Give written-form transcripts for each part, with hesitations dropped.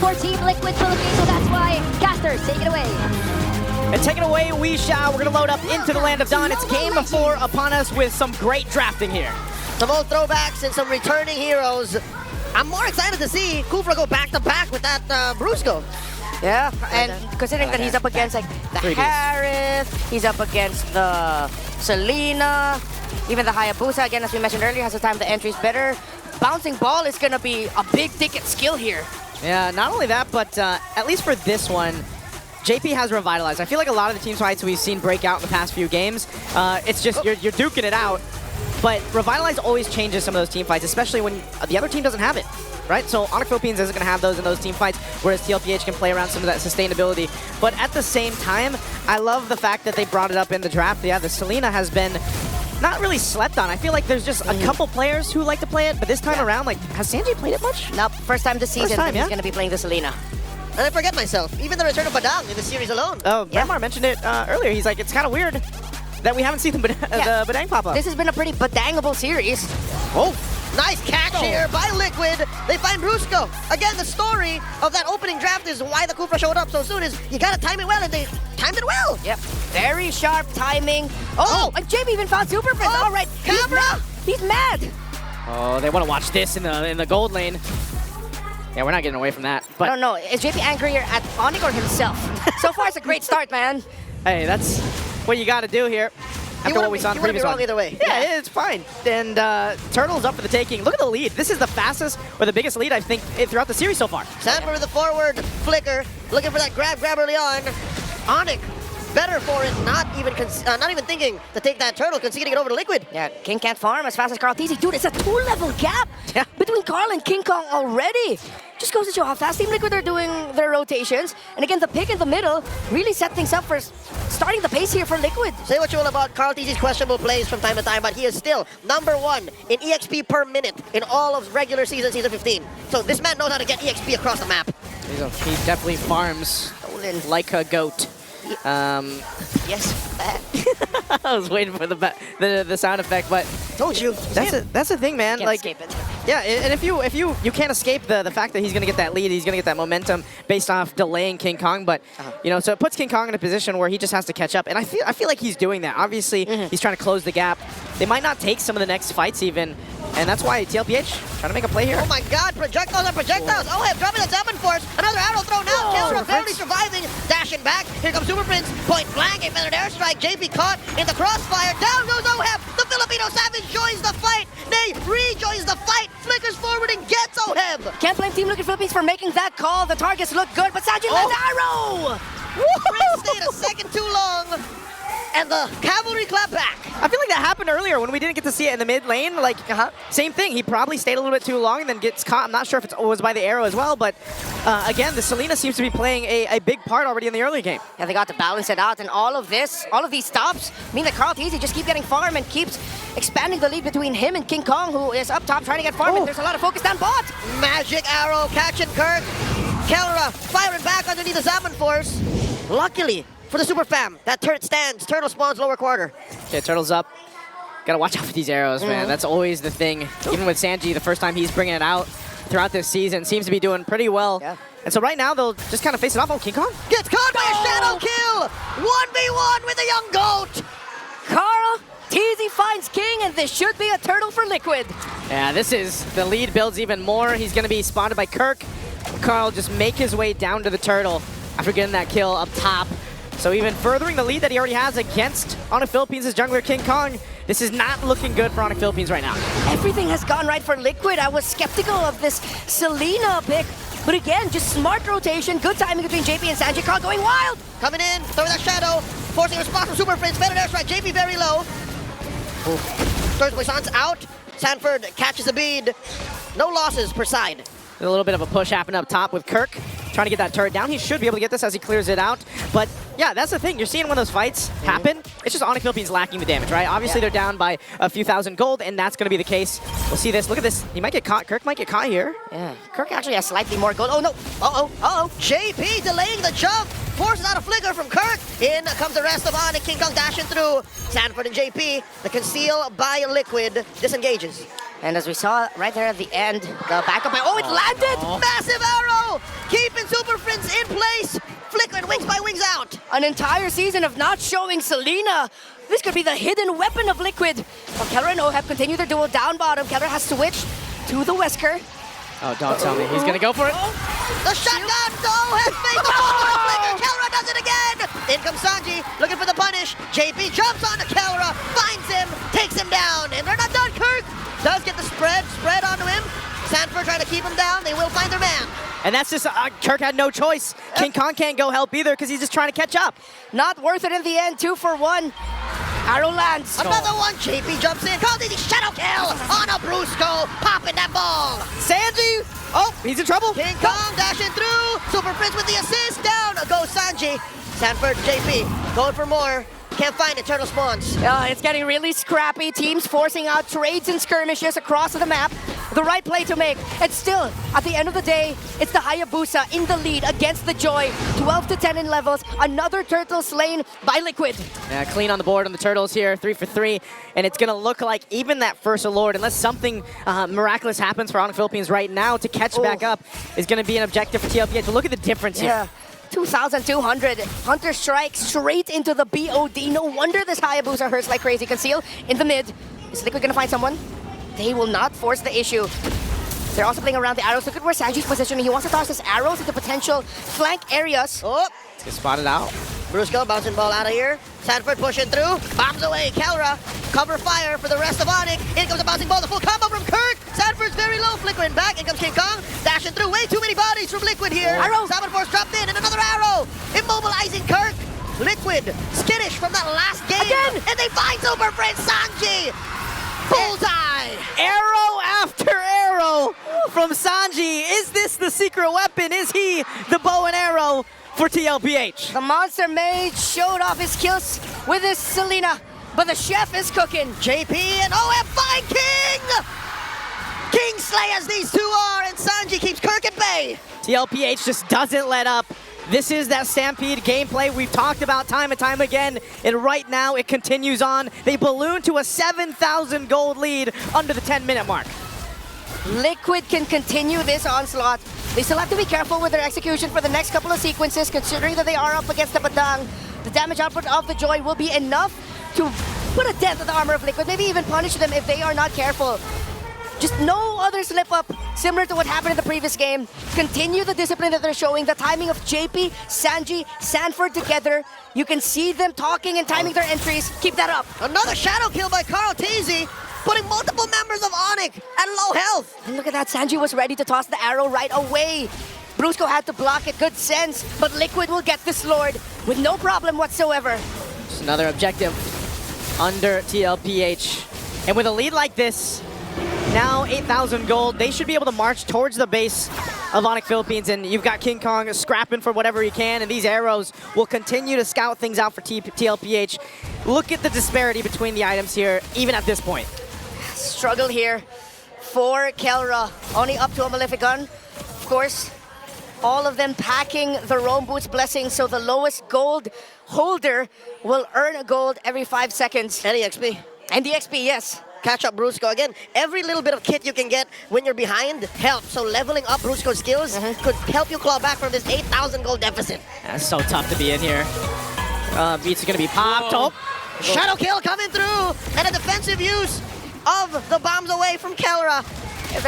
for Team Liquid Philippines, so that's why Casters, take it away. And take it away, we shall. We're going to load up into the Land of Dawn. It's Game 4 upon us with some great drafting here. Some old throwbacks and some returning heroes. I'm more excited to see Kufra go back-to-back with that Brusco. Yeah, and considering that he's up against like the 3Ds. Harith, he's up against the Selena, even the Hayabusa, again, as we mentioned earlier, has the time the entry's better. Bouncing ball is going to be a big-ticket skill here. Yeah, not only that, but at least for this one, JP has revitalized. I feel like a lot of the team fights we've seen break out in the past few games, it's just you're duking it out. But Revitalize always changes some of those team fights, especially when the other team doesn't have it, right? So ONICPH Philippines isn't going to have those in those team fights, whereas TLPH can play around some of that sustainability. But at the same time, I love the fact that they brought it up in the draft. Yeah, the Selena has been not really slept on. I feel like there's just a couple players who like to play it, but this time around, like, has Sanji played it much? Nope, first time this season that he's going to be playing the Selena. And I forget myself, even the return of Badang in the series alone. Oh, Bremar mentioned it earlier. He's like, it's kind of weird that we haven't seen the Badang pop up. This has been a pretty badangable series. Oh, nice catch here by Liquid. They find Brusco. Again, the story of that opening draft is why the Kufra showed up so soon is you gotta time it well, and they timed it well. Yep, very sharp timing. Oh, and JB even found Super Prince. All right, camera. He's mad. Oh, they want to watch this in the gold lane. Yeah, we're not getting away from that. But I don't know, is JP angrier at Onyx or himself? So far, it's a great start, man. Hey, that's what you got to do here. After what we saw in the previous one. Either way. Yeah, it's fine. And Turtle's up for the taking. Look at the lead. This is the fastest or the biggest lead, I think, throughout the series so far. Sanford with the forward flicker, looking for that grab early on. Onyx, better for it, not even thinking to take that Turtle, conceding it over to Liquid. Yeah, King can't farm as fast as Carl TZ. Dude, it's a 2-level gap between Carl and King Kong already. Just goes to show how fast Team Liquid are doing their rotations. And again, the pick in the middle really set things up for starting the pace here for Liquid. Say what you will about Carl TZ's questionable plays from time to time, but he is still #1 in EXP per minute in all of regular season 15. So this man knows how to get EXP across the map. He definitely farms like a goat. Yes. I was waiting for the sound effect, but told you. That's the thing, man. Can't like, escape it. Yeah, and if you can't escape the fact that he's gonna get that lead, he's gonna get that momentum based off delaying King Kong. But you know, so it puts King Kong in a position where he just has to catch up, and I feel like he's doing that. Obviously, he's trying to close the gap. They might not take some of the next fights even. And that's why TLPH trying to make a play here. Oh my god, projectiles on projectiles. Oh, I'm dropping that 7 force. Another arrow thrown out. Killer barely surviving. Dashing back. Here comes Super Prince. Point blank. A feathered airstrike. JP caught in the crossfire. Down goes Oheb. The Filipino Savage joins the fight. Nay, rejoins the fight. Flickers forward and gets Oheb. Can't blame Team Liquid Philippines for making that call. The targets look good, but Sanji lands arrow. Prince stayed a second too long. And the cavalry clap back. I feel like that happened earlier when we didn't get to see it in the mid lane. Like, same thing. He probably stayed a little bit too long and then gets caught. I'm not sure if it was by the arrow as well, but again, the Selena seems to be playing a big part already in the early game. Yeah, they got to balance it out, and all of these stops mean that Carl TZ just keep getting farm and keeps expanding the lead between him and King Kong, who is up top trying to get farm, and there's a lot of focus down bot. Magic arrow catching Kirk. Kelra firing back underneath the Zaman Force. Luckily, for the Super Fam, that turret stands. Turtle spawns lower quarter. Okay, Turtle's up. Gotta watch out for these arrows, man. That's always the thing. Even with Sanji, the first time he's bringing it out throughout this season, seems to be doing pretty well. Yeah. And so right now, they'll just kind of face it off. Oh, King Kong? Gets caught by a shadow kill! 1v1 with a young goat! Carl TZ finds King, and this should be a turtle for Liquid. Yeah, this is, the lead builds even more. He's gonna be spotted by Kirk. Carl just make his way down to the turtle after getting that kill up top. So even furthering the lead that he already has against ONICPH Philippines' jungler King Kong, this is not looking good for ONICPH Philippines right now. Everything has gone right for Liquid. I was skeptical of this Selena pick, but again, just smart rotation, good timing between JP and Sanji. Carl going wild. Coming in, throwing that shadow, forcing a response from Super Prince. Better airstrike, JP very low. Third Poisson's out. Sanford catches the bead. No losses per side. A little bit of a push happened up top with Kirk, trying to get that turret down. He should be able to get this as he clears it out. But yeah, that's the thing. You're seeing when those fights happen, it's just ONICPH Philippines lacking the damage, right? Obviously, they're down by a few thousand gold, and that's going to be the case. We'll see this. Look at this. He might get caught. Kirk might get caught here. Yeah, Kirk actually has slightly more gold. Oh, no. Uh-oh. JP delaying the jump. Forces out a flicker from Kirk. In comes the rest of ONICPH. King Kong dashing through. Sanford and JP. The conceal by Liquid disengages. And as we saw right there at the end, the backup by... Oh, it landed! Massive arrow! keeping Super Prince in place. Flickering wings by wings out. An entire season of not showing Selena. This could be the hidden weapon of Liquid. While Keller and OHEB continue their duel down bottom. Keller has switched to the Wesker. Oh, don't tell me. He's going to go for it. The shotgun, OHEB made the ball. Flicker, Keller does it again. In comes Sanji, looking for the punish. JP jumps onto Keller, finds him, takes him down. And they're not done. Kirk does get the spread onto him. Sanford trying to keep him down. They will find their man. And that's just, Kirk had no choice. King Kong can't go help either because he's just trying to catch up. Not worth it in the end, 2 for 1. Arrow lands. Another one, JP jumps in, calls it the shadow kill on a Brusco, popping that ball. Sanji! Oh, he's in trouble. King Kong dashing through, Super Prince with the assist, down goes Sanji. Sanford, JP, going for more. Can't find it, turtle spawns. It's getting really scrappy. Teams forcing out trades and skirmishes across the map. The right play to make. And still, at the end of the day, it's the Hayabusa in the lead against the Joy. 12 to 10 in levels. Another turtle slain by Liquid. Yeah, clean on the board on the turtles here, 3 for 3. And it's going to look like even that first Lord, unless something miraculous happens for ONIC Philippines right now to catch back up, is going to be an objective for TLPH. But look at the difference here. 2,200. Hunter strike straight into the BOD. No wonder this Hayabusa hurts like crazy. Conceal in the mid. Is Liquid going to find someone? They will not force the issue. They're also playing around the arrows. Look at where Sanji's positioning. He wants to toss his arrows into potential flank areas. Oh, get spotted out. Brusco bouncing ball out of here. Sanford pushing through. Bombs away. Kelra. Cover fire for the rest of ONIC. In comes the bouncing ball. The full combo from Kirk. Sanford's very low. Flickering back. In comes King Kong. Dashing through. Way too many bodies from Liquid here. Arrow. Salmon Force dropped in. And another arrow. Immobilizing Kirk. Liquid. Skittish from that last game. Again. And they find Super Prince Sanji. Bullseye. Arrow after arrow from Sanji. Is this the secret weapon? Is he the bow and arrow for TLPH? The Monster Mage showed off his kills with his Selena, but the chef is cooking. JP and OF find King! Kingslay as these two are, and Sanji keeps Kirk at bay. TLPH just doesn't let up. This is that Stampede gameplay we've talked about time and time again, and right now it continues on. They balloon to a 7,000 gold lead under the 10-minute mark. Liquid can continue this onslaught. They still have to be careful with their execution for the next couple of sequences, considering that they are up against the Badang. The damage output of the Joy will be enough to put a dent in the armor of Liquid, maybe even punish them if they are not careful. Just no other slip-up, similar to what happened in the previous game. Continue the discipline that they're showing, the timing of JP, Sanji, Sanford together. You can see them talking and timing their entries. Keep that up. Another shadow kill by Carl Teasy, putting multiple members of ONIC at low health. And look at that, Sanji was ready to toss the arrow right away. Brusco had to block it, good sense, but Liquid will get this Lord with no problem whatsoever. Just another objective under TLPH. And with a lead like this, now 8,000 gold, they should be able to march towards the base of ONIC Philippines, and you've got King Kong scrapping for whatever he can, and these arrows will continue to scout things out for TLPH. Look at the disparity between the items here, even at this point. Struggle here for Kelra, only up to a Malefic Gun. Of course, all of them packing the Rome Boots Blessing, so the lowest gold holder will earn a gold every 5 seconds. Any XP. And the XP, yes. Catch up Brusco. Again, every little bit of kit you can get when you're behind helps. So leveling up Brusco's skills could help you claw back from this 8,000 gold deficit. That's so tough to be in here. Beats are going to be popped. Oh. Shadow kill coming through, and a defensive use of the bombs away from Kelra.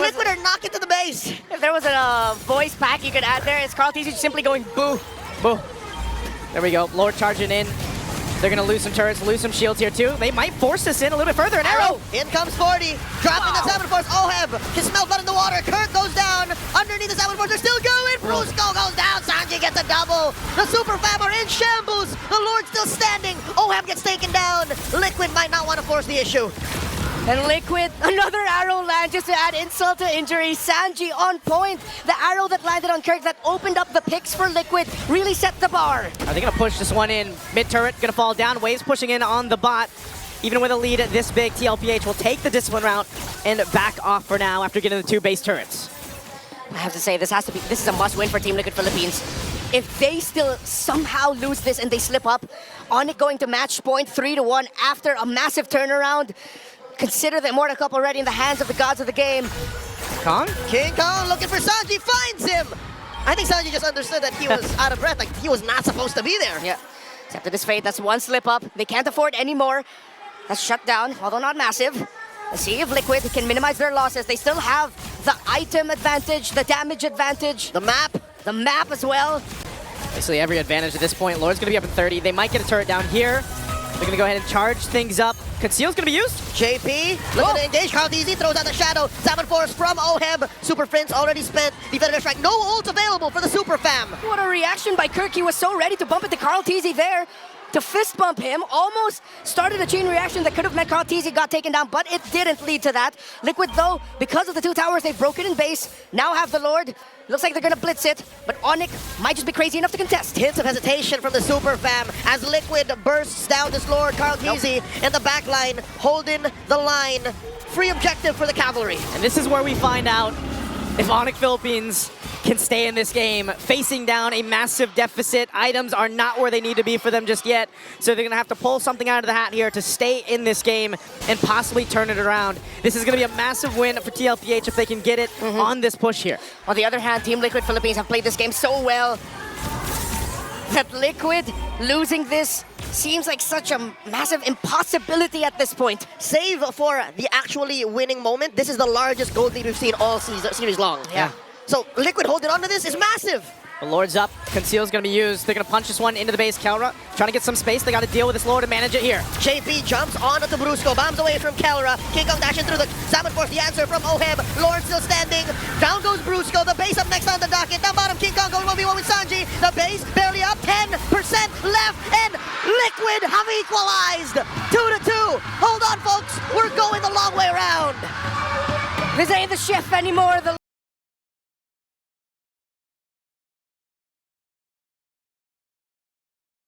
Liquid are knocking to the base. If there was a voice pack you could add there, it's Carl Teasy simply going boo. Boo. There we go. Lord charging in. They're going to lose some turrets, lose some shields here too. They might force this in a little bit further. An arrow! In comes 40. Dropping the Salmon Force. OHEB can smell blood in the water. Kirk goes down. Underneath the Salmon Force, they're still going. Brusco goes down. Sanji gets a double. The Super Fam are in shambles. The Lord's still standing. OHEB gets taken down. Liquid might not want to force the issue. And Liquid, another arrow land just to add insult to injury. Sanji on point. The arrow that landed on Kirk that opened up the picks for Liquid really set the bar. Are they going to push this one in? Mid-turret going to fall down. Waves pushing in on the bot. Even with a lead this big, TLPH will take the discipline route and back off for now after getting the 2 base turrets. I have to say, this is a must-win for Team Liquid Philippines. If they still somehow lose this and they slip up, ONIC going to match point 3-1 after a massive turnaround. Consider the Immortal Cup already in the hands of the gods of the game. Kong? King Kong looking for Sanji, finds him! I think Sanji just understood that he was out of breath. Like, he was not supposed to be there. Yeah. Accepted his fate. That's one slip up. They can't afford any more. That's shut down, although not massive. Let's see if Liquid can minimize their losses. They still have the item advantage, the damage advantage, The map. the map as well. Basically every advantage at this point. Lord's going to be up in 30. They might get a turret down here. They're going to go ahead and charge things up. Conceal's going to be used. JP, looking to engage. Carl DZ throws out the shadow. Salmon Force from Oheb. Super Prince already spent. Defender strike. No ult available for the Super Fam. What a reaction by Kirk. He was so ready to bump into Carl Teasy there. To fist bump him, almost started a chain reaction that could have meant Carl Teasy got taken down, but it didn't lead to that. Liquid, though, because of the two towers, they've broken in base. Now have the Lord. Looks like they're gonna blitz it, but ONIC might just be crazy enough to contest. Hints of hesitation from the Super Fam as Liquid bursts down this Lord. Carl DZ in the back line, holding the line. Free objective for the Cavalry. And this is where we find out if ONIC Philippines can stay in this game, facing down a massive deficit. Items are not where they need to be for them just yet, so they're going to have to pull something out of the hat here to stay in this game and possibly turn it around. This is going to be a massive win for TLPH if they can get it on this push here. On the other hand, Team Liquid Philippines have played this game so well that Liquid losing this seems like such a massive impossibility at this point. Save for the actually winning moment. This is the largest gold lead we've seen all series long. Yeah. So Liquid holding on to this is massive. The Lord's up. Conceal's going to be used. They're going to punch this one into the base. Kelra trying to get some space. They got to deal with this Lord and manage it here. JP jumps on to Brusco, bombs away from Kelra. King Kong dashing through the Salmon Force, the answer from Oheb. Lord still standing. Down goes Brusco. The base up next on the docket. Down bottom, King Kong going 1v1 with Sanji. The base barely up, 10% left, and Liquid have equalized. 2-2. Hold on, folks. We're going the long way around. This ain't the chef anymore. The